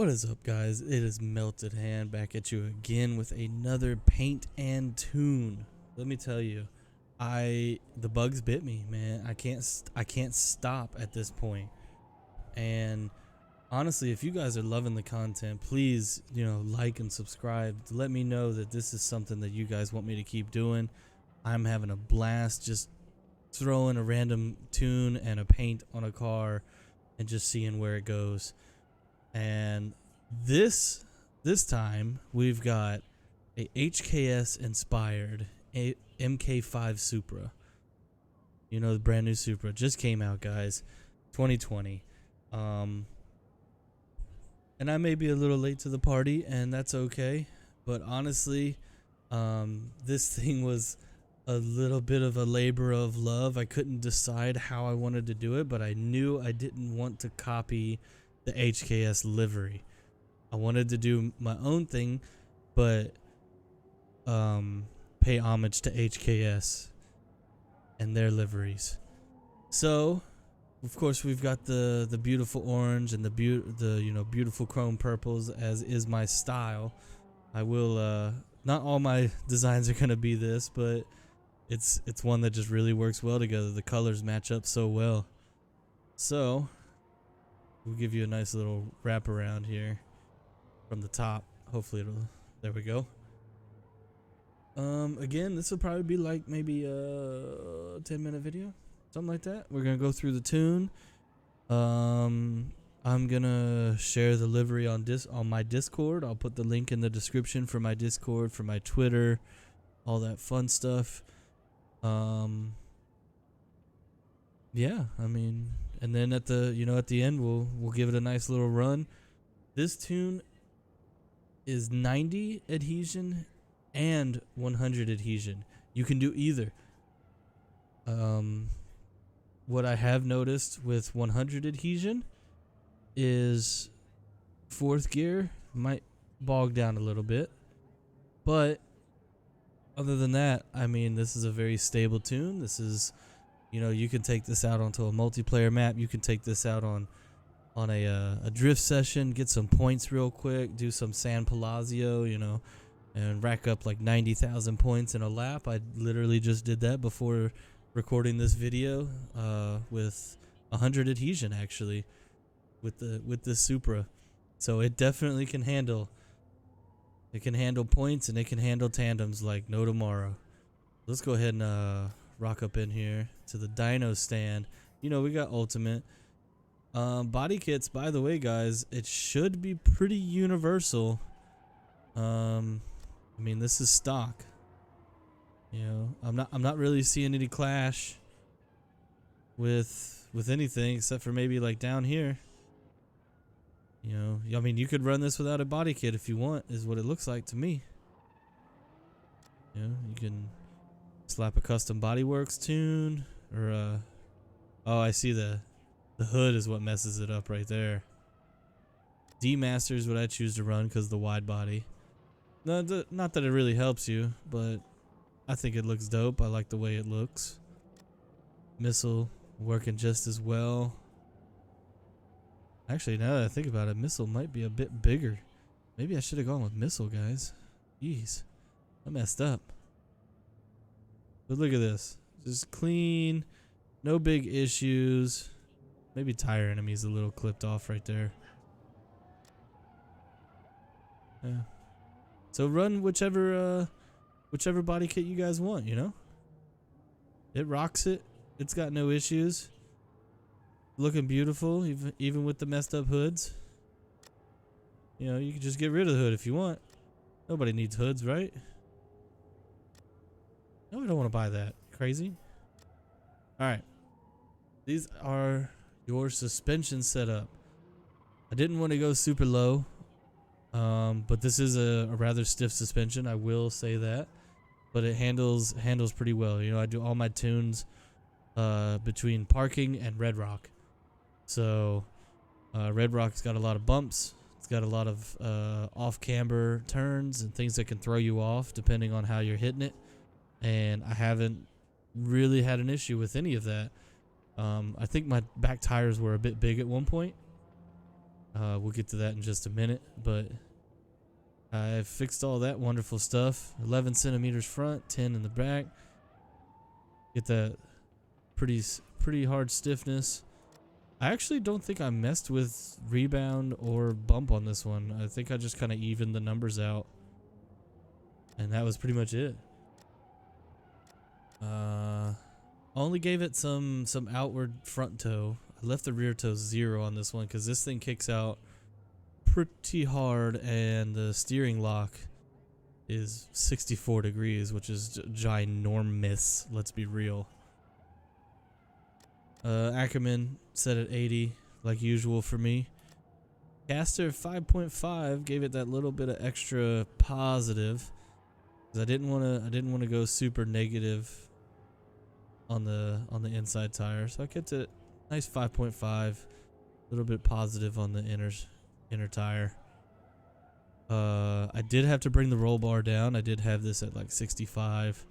What is up, guys? It is Melted Hand back at you again with another paint and tune. Let me tell you, the bugs bit me, man. I can't stop at this point. And honestly, if you guys are loving the content, please, like and subscribe to let me know that this is something that you guys want me to keep doing. I'm having a blast just throwing a random tune and a paint on a car and just seeing where it goes. And this time we've got a HKS Inspired Mk5 Supra. You know, the brand new Supra just came out, guys, 2020. And I may be a little late to the party, and that's okay. But honestly, this thing was a little bit of a labor of love. I couldn't decide how I wanted to do it, but I knew I didn't want to copy the HKS livery. I wanted to do my own thing, but pay homage to HKS and their liveries. So, of course, we've got the beautiful orange and the beautiful chrome purples, as is my style. I will not all my designs are gonna be this, but it's one that just really works well together. The colors match up so well. So we'll give you a nice little wrap around here from the top. Hopefully there we go. Again, this will probably be like maybe a 10-minute video, something like that. We're gonna go through the tune. I'm gonna share the livery on my Discord. I'll put the link in the description for my Discord, for my Twitter, all that fun stuff. Yeah, I mean, and then at the end we'll give it a nice little run. This tune is 90 adhesion and 100 adhesion. You can do either. What I have noticed with 100 adhesion is fourth gear might bog down a little bit, but other than that, I mean, this is a very stable tune. This is, you can take this out onto a multiplayer map. You can take this out on a drift session, get some points real quick, do some San Palazzo, and rack up like 90,000 points in a lap. I literally just did that before recording this video with 100 adhesion, actually, with the Supra. So it definitely can handle. It can handle points, and it can handle tandems like no tomorrow. Let's go ahead and rock up in here to the dyno stand. We got ultimate body kits. By the way, guys, it should be pretty universal. I mean, this is stock. I'm not really seeing any clash with anything except for maybe like down here. I mean, you could run this without a body kit if you want, is what it looks like to me. You can slap a custom bodyworks tune, or oh, I see the hood is what messes it up right there. D-Master is what I choose to run because the wide body. Not that it really helps you, but I think it looks dope. I like the way it looks. Missile working just as well. Actually, now that I think about it, missile might be a bit bigger. Maybe I should have gone with missile, guys. Jeez, I messed up. But look at this. Just clean. No big issues. Maybe tire enemies a little clipped off right there. Yeah. So run whichever body kit you guys want, It rocks it. It's got no issues. Looking beautiful, even with the messed up hoods. You can just get rid of the hood if you want. Nobody needs hoods, right? No, we don't want to buy that. Crazy. Alright. These are your suspension setup. I didn't want to go super low. But this is a rather stiff suspension, I will say that. But it handles pretty well. I do all my tunes between parking and Red Rock. So Red Rock's got a lot of bumps. It's got a lot of off-camber turns and things that can throw you off depending on how you're hitting it. And I haven't really had an issue with any of that. I think my back tires were a bit big at one point. We'll get to that in just a minute, but I fixed all that wonderful stuff. 11 centimeters front, 10 in the back. Get that pretty hard stiffness. I actually don't think I messed with rebound or bump on this one. I think I just kind of evened the numbers out, and that was pretty much it. Only gave it some outward front toe. I left the rear toe 0 on this one because this thing kicks out pretty hard, and the steering lock is 64 degrees, which is ginormous. Let's be real. Ackerman set at 80, like usual for me. Caster 5.5 gave it that little bit of extra positive, because I didn't want to go super negative on the inside tire, so I kept it nice 5.5, a little bit positive on the inner tire. I did have to bring the roll bar down. I did have this at like 65.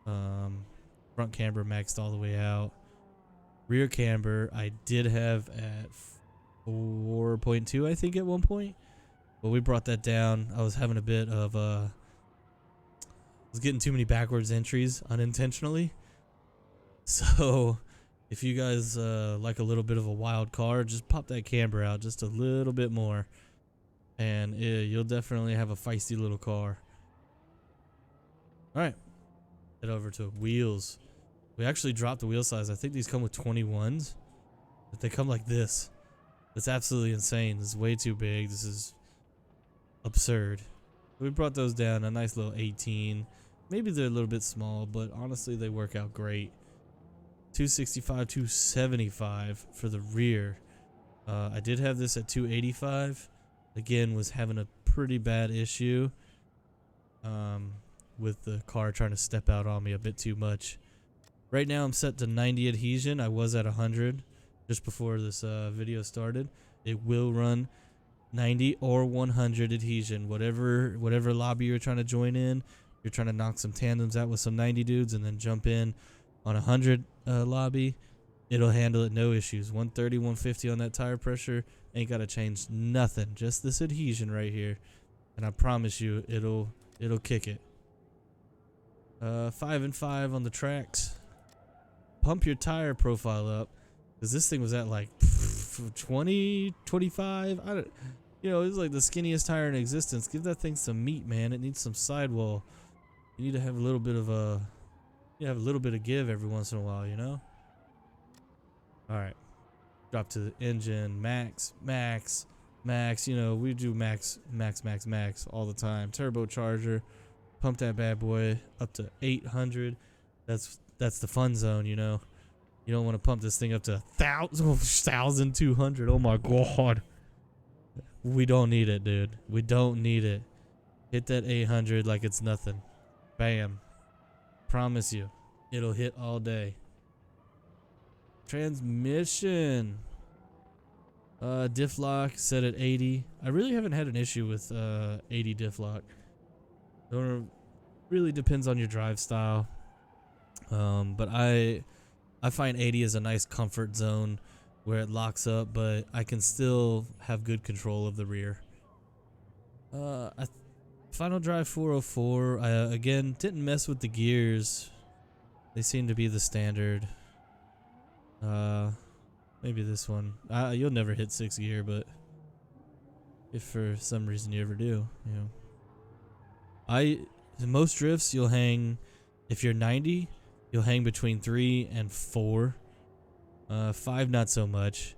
Front camber maxed all the way out. Rear camber I did have at 4.2, I think, at one point, but we brought that down. I was having a bit of I was getting too many backwards entries unintentionally. So if you guys like a little bit of a wild car, just pop that camber out just a little bit more, and you'll definitely have a feisty little car. All right, head over to wheels. We actually dropped the wheel size. I think these come with 21s, but they come like this. It's absolutely insane. This is way too big. This is absurd. We brought those down a nice little 18. Maybe they're a little bit small, but honestly they work out great. 265, 275 for the rear. I did have this at 285. Again, was having a pretty bad issue with the car trying to step out on me a bit too much. Right now I'm set to 90 adhesion. I was at 100 just before this video started. It will run 90 or 100 adhesion, whatever lobby you're trying to join in. You're trying to knock some tandems out with some 90 dudes and then jump in on 100 lobby. It'll handle it, no issues. 130, 150 on that tire pressure. Ain't got to change nothing. Just this adhesion right here, and I promise you it'll kick it. 5 and 5 on the tracks. Pump your tire profile up, because this thing was at like 20, 25. It was like the skinniest tire in existence. Give that thing some meat, man. It needs some sidewall. You need to have a little bit of give every once in a while, you know. All right, drop to the engine. Max. You know, we do max all the time. Turbocharger. Pump that bad boy up to 800. That's the fun zone, you know. You don't want to pump this thing up to 1,200. Oh my god. We don't need it, dude. We don't need it. Hit that 800 like it's nothing. Bam. Promise you, it'll hit all day. Transmission. Diff lock set at 80. I really haven't had an issue with 80 diff lock. Really depends on your drive style. But I find 80 is a nice comfort zone where it locks up, but I can still have good control of the rear. Final drive 404. I again didn't mess with the gears. They seem to be the standard. Maybe this one. You'll never hit 6th gear, but if for some reason you ever do, you know. In most drifts you'll hang, if you're 90, you'll hang between 3 and 4. 5 not so much.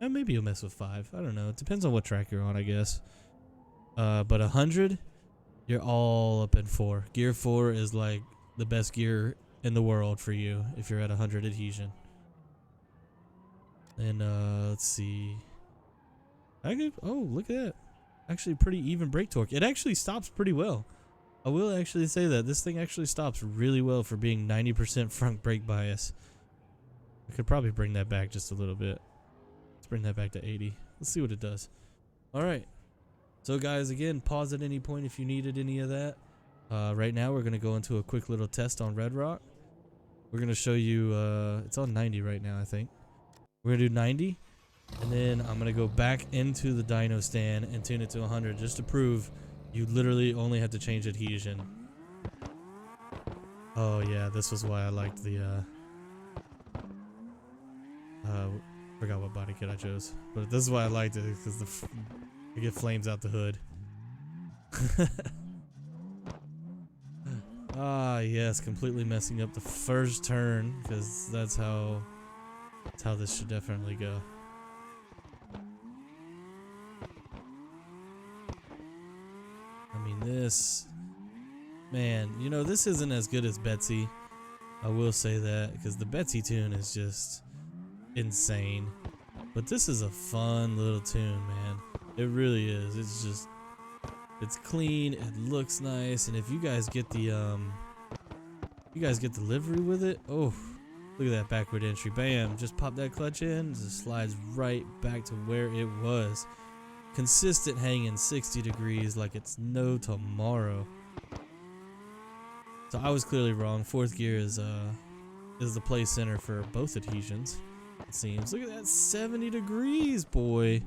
Maybe you'll mess with 5. I don't know. It depends on what track you're on, I guess. But 100, you're all up in 4. Gear 4 is like the best gear in the world for you if you're at 100 adhesion. And let's see. Oh, look at that. Actually pretty even brake torque. It actually stops pretty well. I will actually say that this thing actually stops really well for being 90% front brake bias. I could probably bring that back just a little bit. Let's bring that back to 80. Let's see what it does. All right. So guys, again, pause at any point if you needed any of that. Right now we're going to go into a quick little test on Red Rock. We're going to show you, it's on 90 right now, I think. We're going to do 90. And then I'm gonna go back into the dyno stand and tune it to 100 just to prove you literally only have to change adhesion. Oh yeah, this was why I liked the forgot what body kit I chose, but this is why I liked it, because you get flames out the hood. Ah yes, completely messing up the first turn, because that's how this should definitely go. I mean, this, man, you know, this isn't as good as Betsy. I will say that, because the Betsy tune is just insane. But this is a fun little tune, man. It really is. It's just, it's clean, it looks nice, and if you guys get the livery with it, oh, look at that backward entry. Bam, just pop that clutch in, just slides right back to where it was. Consistent hanging 60 degrees like it's no tomorrow. So I was clearly wrong. Fourth gear is the play center for both adhesions, it seems. Look at that, 70 degrees, boy.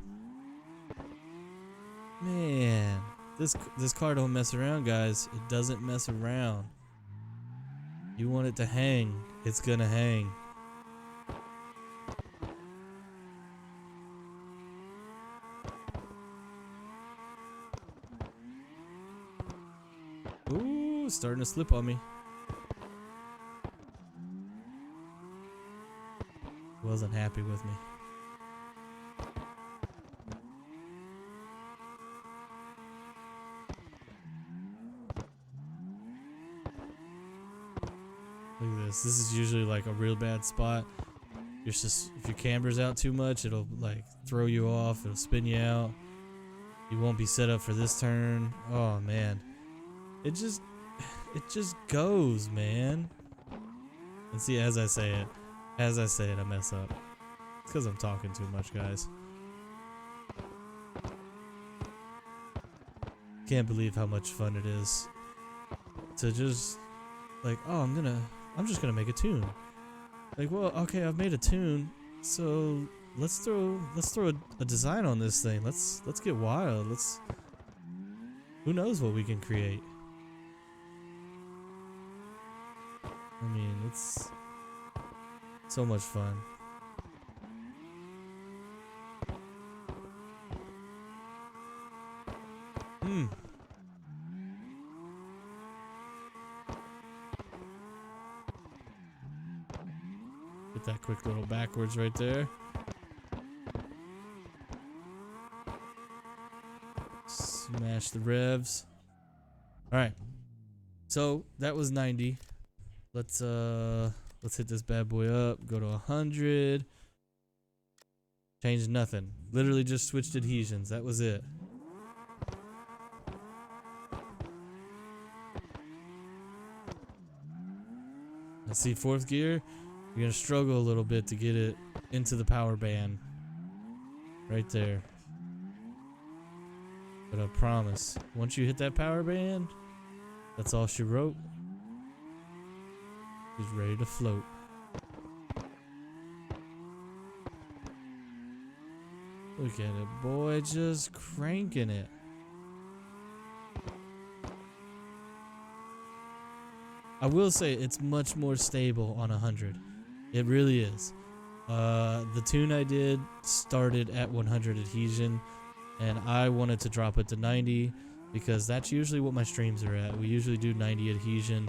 Man, this car don't mess around, guys. It doesn't mess around. You want it to hang, it's gonna hang. Ooh, starting to slip on me. Wasn't happy with me. Look at this. This is usually like a real bad spot. If your camber's out too much, it'll like throw you off. It'll spin you out. You won't be set up for this turn. Oh man, it just goes, man. And see, as I say it, I mess up. It's because I'm talking too much, guys. Can't believe how much fun it is to just like, oh, I'm just gonna make a tune. Like, well, okay, I've made a tune, so let's throw a design on this thing. Let's get wild. Who knows what we can create? I mean, it's so much fun. Get that quick little backwards right there. Smash the revs. All right. So that was 90. Let's hit this bad boy up. Go to 100. Changed nothing. Literally just switched adhesions. That was it. Let's see, fourth gear. You're gonna struggle a little bit to get it into the power band. Right there. But I promise, once you hit that power band, that's all she wrote. She's ready to float. Look at it, boy, just cranking it. I will say it's much more stable on 100. It really is. The tune I did started at 100 adhesion, and I wanted to drop it to 90 because that's usually what my streams are at. We usually do 90 adhesion.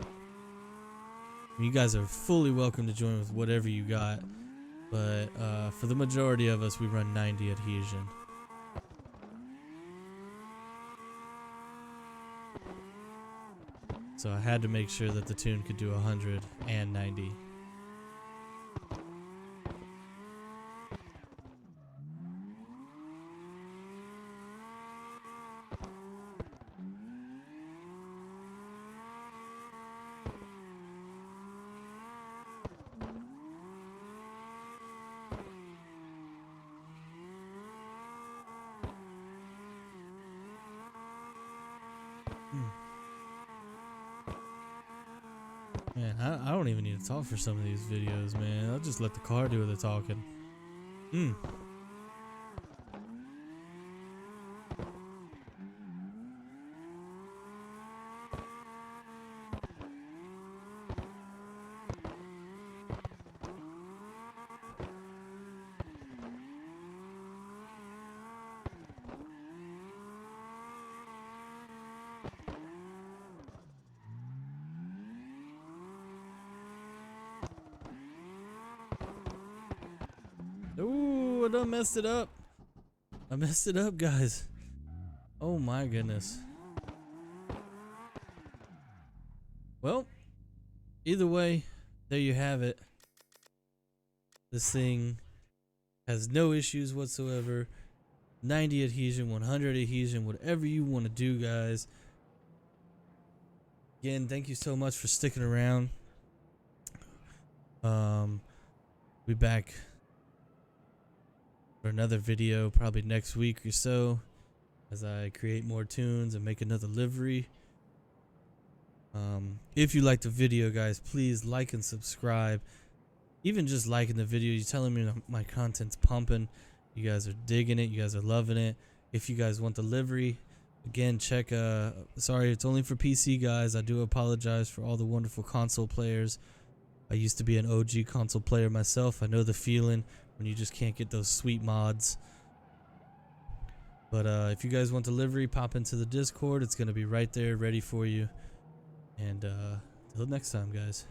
You guys are fully welcome to join with whatever you got, but for the majority of us, we run 90 adhesion. So I had to make sure that the tune could do 100 and 90. Man, I don't even need to talk for some of these videos, man. I'll just let the car do the talking. I done messed it up. I messed it up, guys. Oh my goodness. Well, either way, there you have it. This thing has no issues whatsoever. 90 adhesion, 100 adhesion, whatever you want to do, guys. Again, thank you so much for sticking around. Be back for another video probably next week or so as I create more tunes and make another livery. If you liked the video, guys, please like and subscribe. Even just liking the video, you're telling me my content's pumping. You guys are digging it. You guys are loving it. If you guys want the livery, again, check. Sorry, it's only for PC, guys. I do apologize for all the wonderful console players. I used to be an OG console player myself. I know the feeling when you just can't get those sweet mods. But if you guys want the livery, pop into the Discord. It's going to be right there ready for you. And until next time, guys.